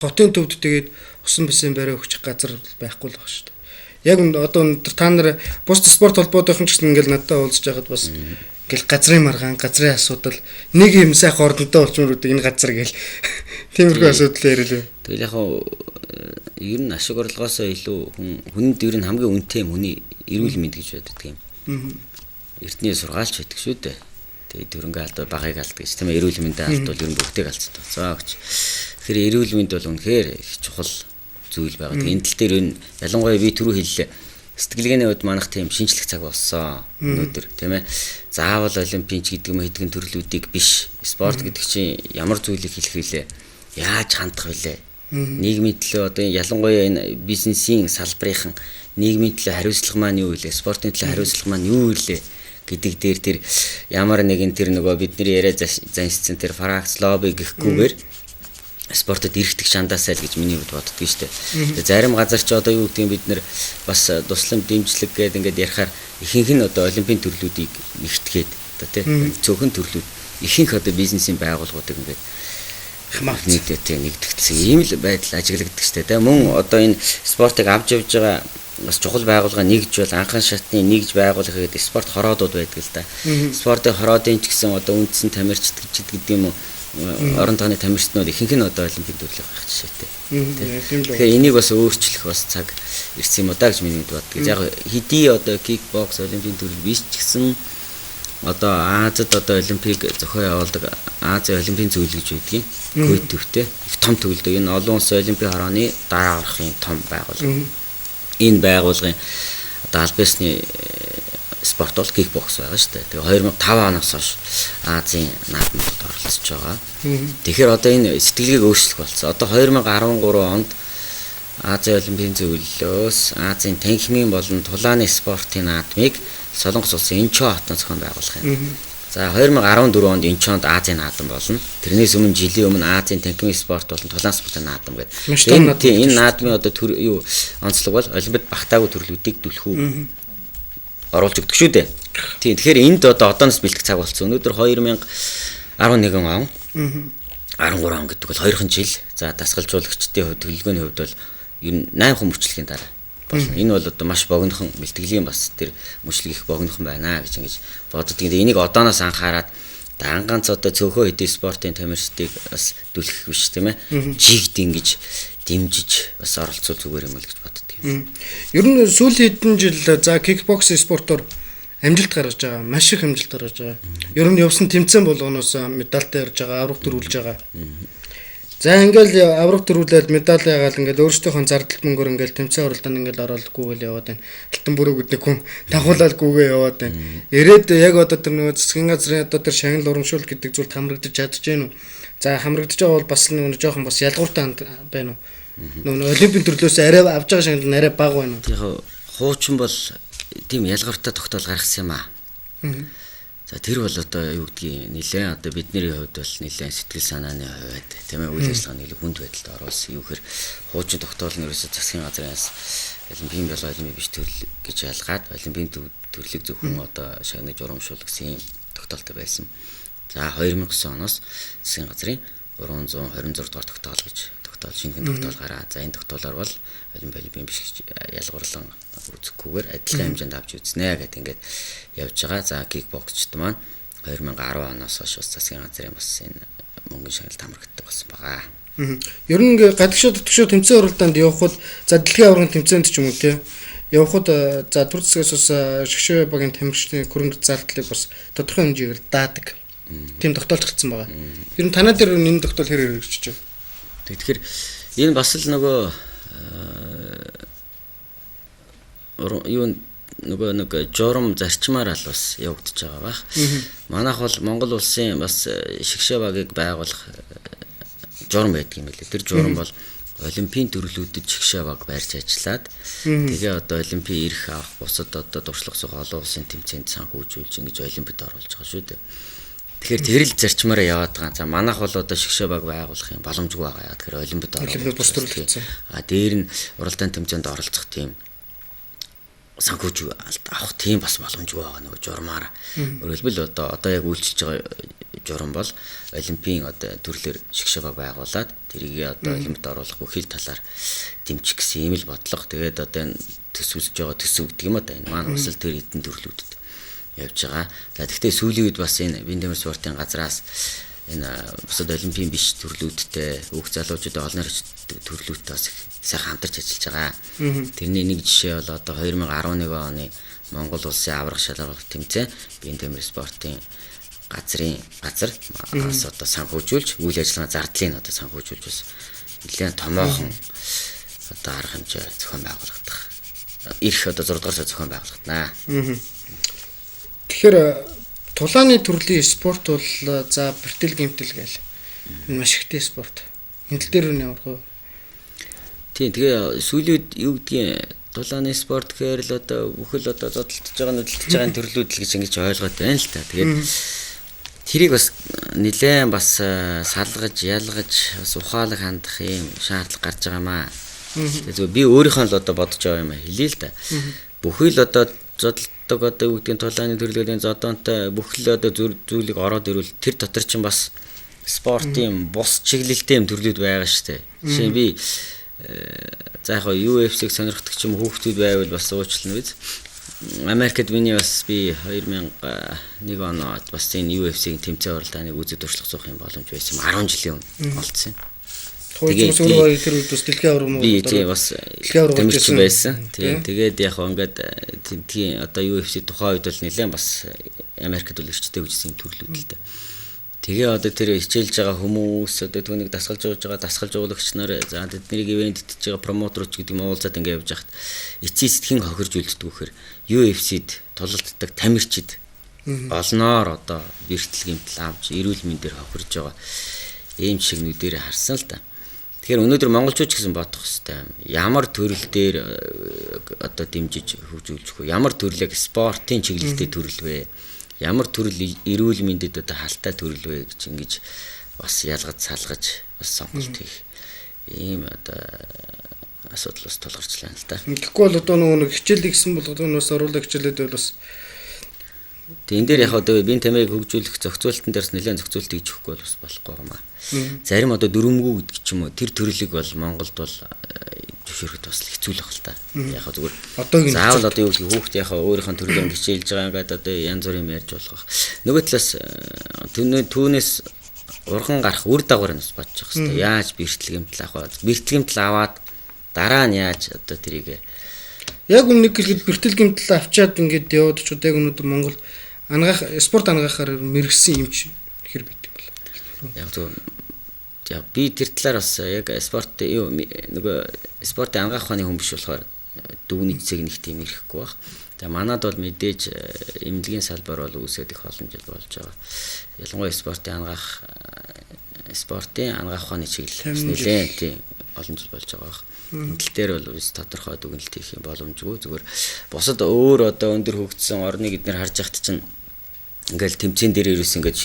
хотын төвд тэгээд усан бисийн барай өгчих газар байхгүй л баг шүү дээ. Яг одоо өнөөдөр та нар бус спорт холбоотойхон ч гэсэн ингээл надтай уулзж байхад бас ингээл газрын маргаан, газрын асуудал нэг юм сайхан ордонтой болчмоор үүдэг энэ газар гээл тиймэрхүү асуудал ярил. Тэгэл яг ер нь ашиг орлогоосоо илүү хүнд ер нь хамгийн үнэтэй юм хүний эрүүл мэнд гэж байдаг юм. Эртний сургаалч байдаг шүү дээ. Тэгээд дөрөнгө алдаа багыг алдаг гэж тийм ээ, эрүүл мэндийн алт бол ер нь бүгдийг алддаг. За гэж. Тэгэхээр эрүүл мэнд бол үнэхээр их чухал зүйл байгаа. Энэ тал дээр энэ ялангуяа би түрүү хэллээ. Сэтгэлгээний хувьд манайх тийм шинжлэх цаг болсон өнөөдөр тийм ээ. Заавал олимпич гэдэг юм хэдхэн төрлүүдийг биш. Спорт гэдэг чинь ямар зүйлийг хэлэх вүлээ? Яаж хандах вүлээ? Нийгмийн төлөө одоо ялангуяа энэ бизнесийн салбарынхан нийгмийн төлөө хариуцлага маань юу вэ? Спортын төлөө хариуцлага маань юу вэ гэдэг дээр тэр ямар нэгэн тэр нөгөө бидний яриа заншсан тэр фракц лобби гэхгүйгээр спортод эргэдэг шандаасай л гэж миний хувьд боддог шүү дээ. Зарим газар ч одоо юу гэдэг бид нэр бас туслан дэмжлэг гэдэг ингээд ярихаар ихэнх нь одоо олимпийн төрлүүдийг нэгтгээд одоо тийм цөөхөн төрлүүд ихэнх одоо бизнесийн байгууллагуудыг ингээд хамаарч нийтэд нэгдэгдсэн ийм л байдал ажиглагддаг шүү дээ. Мөн одоо энэ спортыг авч явж байгаа бас чухал байгууллага нэгж бол анхан шатны нэгж байгуулах гэдэг спорт хороодууд байдаг л да. Спортын хороодын ч гэсэн одоо үндсэн тамирчид гэдэг юм уу орон тооны тамирчднууд ихэнх нь одоо олимпийн төрлөг байх жишээтэй. Тэгэхээр энийг бас өөрчлөх бас цаг ирсэн юм уу да гэж миний хувьд боддог. Яг хэдий одоо кикбокс олимпийн төрөл биш ч гэсэн одоо Азад одоо олимпийг зохион явуулдаг Азийн олимпийн зөвлөл гэж байдгийг Куйт төвтэй их том төвлөдөг. Энэ олон улсын олимпийн хорооны дараа орохын том байгууллага. Энэ байгууллагын одоо аль бисны спорт бол кикбокс байгаа шүү дээ. Тэгээ 2005 оноос хойш Азийн наадмуудад оролцож байгаа. Тэгэхээр одоо энэ сэтгэлгээг өөрчлөх болсон. Одоо 2013 онд Азийн олимпийн зөвлөлөөс Азийн танхимын болон тулааны спортын наадмыг Солонгос улсын Инчон хотын зохион байгуулах юм. За 2014 онд Инчонд Азийн наадам болно. Тэрнээс өмнө жилийн өмнө Азийн танхимын спорт болон тулаан спортын наадам гэдэг. Энэ наадмын одоо юу онцлог бол олимпиад багтаагүй төрлүүдийг түлхүү оруулж өгдөг шүү дээ. Тийм. Тэгэхээр энд одооноос бэлтгэх цаг болсон. Өнөөдөр 2011 он 13 он гэдэг бол 2хан жил. За дасгалжуулагчдын хувьд төлөвлөгөөний хувьд бол ер нь 8 мөрчлөгийн дараа болно. Энэ бол одоо маш богинохон бэлтгэлийн бас тэр мөрчлөг их богинохон байна гэж ингэж боддог. Энийг одооноос анхаарад ганц одоо цөөхөн хэдийн спортын тамирчдыг бас дүлхэх биш тийм ээ. Жигд ингэж дэмжиж бас оролцуул зүгээр юм л гэж боддог. Ер нь сүүлийн хэдэн жил за кикбокс спортоор амжилт гаргаж байгаа. Маш их амжилт гаргаж байгаа. Ер нь явсан тэмцээн болгоноос медальтай ирж байгаа, аврах төрүүлж байгаа. За ингээл аврах төрүүлээд медаль ягаал ингээл өөрсдийнхөө зардал мөнгөөр ингээл тэмцээн оролдонд ингээл оролдоггүйгээл яваад байна. Алтан бүрэг гэдэг хүн дагуулалгүйгээ яваад байна. Ирээд яг одоо тэр нөгөө засгийн газрын одоо тэр шагнал урамшуул гэдэг зүйлд хамрагдаж чадж гэнэ үү? За хамрагдаж байгаа бол бас нөгөө жоохон бас ялгууртай байна уу? Нөгөө олимпийн төрлөөс арай авж байгаа шагнал арай бага байна уу? Яг хуучин бол тийм ялгууртай тогтоол гаргасан юм аа. За тэр бол одоо юу гэдгийг нэлээд одоо бидний хувьд бол нэлээд сэтгэл санааны хувьд тийм ээ үйл ажиллагааны нэлээд хүнд байдалд оруулсан. Юу гэхээр хуучин тогтоол нь ерөөсөө засгийн газраас олимпийн болоо олимпийн биш төрөл гэж ялгаад олимпийн төрлийг зөвхөн одоо шагнаж урамшуулсан юм тогтоолтой байсан. За 2009 оноос засгийн газрын 326 дугаар тогтоол гэж шинхэн тогтоол гараа. За энэ тогтоолоор бол олимпийн биш гэж ялгуурлан үзэхгүйгээр адилхан хэмжээнд авч үзнэ гэдэг ингээд явж байгаа. За кикбоксчд маань 2010 оноос хойш засгийн газрын бас энэ мөнгөний шагналд хамрагддаг болсон байгаа. Ер нь гадагшаа дотгошоо тэмцээн оролдоонд явхад за дэлхийн аврагын тэмцээнд ч юм уу тийм явхад за төр засгаас бас шгшөө багийн тамирчдын хөрөнгө зардлыг бас тодорхой хэмжээгээр даадаг. Тийм тогтоол гарсан байгаа. Ер нь танаа дээр энэ тогтоол хэрэг хэрэгжиж байна. Тэгэхээр энэ бас л нөгөө нэг журам зарчмаар л бас явагдаж байгаа байх. Манайх бол Монгол улсын бас шгшээ багийг байгуулах журам байдаг юм билээ. Тэр журам бол олимпийн төрлүүдэд шгшээ баг барьж ажиллаад тэгээ одоо олимпийн эрх авах бусад одоо дуршлах зөх олон улсын тэмцээнд санхүүжүүлж ингэж олимпиад оруулж байгаа шүү дээ. Тэгэхээр тэр л зарчмаараа яваад байгаа. За манайх бол одоо шгшээ баг байгуулах юм боломжгүй байгаа. Тэгэхээр олимпиад оруулах бус төрлөлцсөн. Дээр нь уралдаан тэмцээнд оролцох тийм санхүүж авах тийм бас боломжгүй байгаа нөгөө журмаар. Өөрөлдвөл одоо яг үйлчилж байгаа журам бол олимпийн одоо төрлөөр шгшэгээ байгуулад тэрийг одоо олимпиад оруулах бүхэл талаар дэмжих гэсэн ийм л бодлого. Тэгээд одоо энэ төсвөлж байгаа төсөв гэдэг юм одоо энэ маань бас л тэр хэдэн төрлүүдэд явж байгаа. За тэгвэл сүүлийн үед бас энэ биеийн тамир спортын газраас энэ бусад олимпийн биш төрлүүдтэй өг залуучуудын олон төрлүүдтэй бас сайхан хамтарч ажиллаж байгаа. Тэрний нэг жишээ бол одоо 2011 оны Монгол улсын аврах шалралт тэмцээн биеийн тамир спортын газраас одоо санхүүжүүлж үйл ажиллагаа зардлыг одоо санхүүжүүлж бас нэлээд томоохон одоо арга хэмжээ зохион байгуулагдах. Ирэх одоо 6 дугаар сар зохион байгуулагдана. Тэгэхээр тулааны төрлийн спорт бол за бэртэл гэмтэл гээл. Энэ маш ихтэй спорт. Энэ тал дээр нь ямар хөө? Тийм тэгээ сүүлийн үед юу гэдгийг тулааны спорт гэхээр л одоо бүхэл одоо зодтолж байгаа нүдэлж байгаа төрлүүд л гэж ингэж ойлгоод байна л та. Тэгээд тэрийг бас нэлээд бас салгаж, ялгаж, бас ухаалаг хандах юм шаардлага гарч байгаамаа. Тэгээд зөв би өөрийнхөө л одоо бодож байгаа юм хэлээ л та. Бүхэл одоо зодтолдог одоо юу гэдгийг тулааны төрлөлийн зодонтой бүхэл одоо зүйлийг ороод ирвэл тэр дотор чинь бас спортын бус чиглэлтэй юм төрлүүд байгаа шүү дээ. Жишээ нь би за яг UFC-г сонирхдаг ч юм хүүхдүүд байвал бас уучлана биз. Америкт миний бас би 2001 онд бас энэ UFC-ийн тэмцээн оролдооныг үзэж туршлах зуух юм боломж байсан юм 10 жилийн өмнө олдсон. Тэгээд тэр үед бас дэлхийн аврагын би тийм бас тамирч байсан. Тэгээд яг ингээд тийм одоо UFC тухайн үед бол нэлээд бас Америкт бол эрчтэй үжсэн юм төрлүүд л дээ. Тэгээ одоо тэр хичээлж байгаа хүмүүс одоо түүнийг дасгалж байгаа дасгалж уулагч нар за тэднийг ивент идэж байгаа промотерч гэдэг юм уулзаад ингэ явж хахад эцсийн сэтгэн хохирж үлддэг вэхэр UFC-д тулалддаг тамирчид олноор одоо бэртэл гэмтэл авч эрүүл мэндээр хохирж байгаа ийм шиг нүдээр харсан л та. Тэгэхээр өнөөдөр монголчууд ч гэсэн бодох хэрэгтэй. Ямар төрөл дээр одоо дэмжиж хөгжүүлж хөө ямар төрлөг спортын чиглэлтэй төрөл вэ? Ямар төрөл эрүүл мэндэд одоо халтай төрөл вэ гэж ингэж бас ялгаж салгаж бас сонголт хийх ийм одоо асуудал бас тулгарч байна л да. Тэгэхгүй бол одоо нөгөө хичээл гэсэн болгоноос оруулах хичээлээд бол бас энэ дээр яг одоо биеийн тамирыг хөгжүүлэх зохицуулалтын дээрс нэлээд зохицуулт хийж өгөхгүй бол бас болохгүй юм аа. Зарим одоо дөрөмгүү гэдэг ч юм уу тэр төрлийг бол Монголд бол зөвшөөрөхөд бас хэцүү л байна л та. Яг зүгээр одоогийн заавал одоо юу гэх хүүхд яг өөрийнхөө төрлөөр хичээлж байгаа ингээд одоо янз бүрийн ярьж болох. Нөгөө талаас түүнээс урган гарах үр дагавар нь бас бодож явах хэрэгтэй. Яаж бэртэл гэмтэл авах вэ? Бэртэл гэмтэл аваад дараа нь яаж одоо тэрийг яг нэг хэлбэл бэртэл гэмтэл авчаад ингээд яваад ч одоо яг өнөөдөр Монгол спорт ангаахаар мэрэгсэн юмч хэр бидэг бол. Яг зөв. Яг би тэр талаар бас яг спорт нөгөө спортын ангаах ухааны хүн биш болохоор дүүний цэцэг нэг тийм ирэхгүй баг. Тэгээ манад бол мэдээж эмнэлгийн салбар бол үүсээд их олон жил болж байгаа. Ялангуяа спортын ангаах ухааны чиглэл нэлээд тийм олон жил болж байгаа баг. Тал дээр бол тодорхой дүгнэлт хийх юм боломжгүй. Зүгээр бусад өөр одоо өндөр хөгжсөн орныг эднэр харж яхад чинь ингээл тэмцээн дээр ирсэн ингээд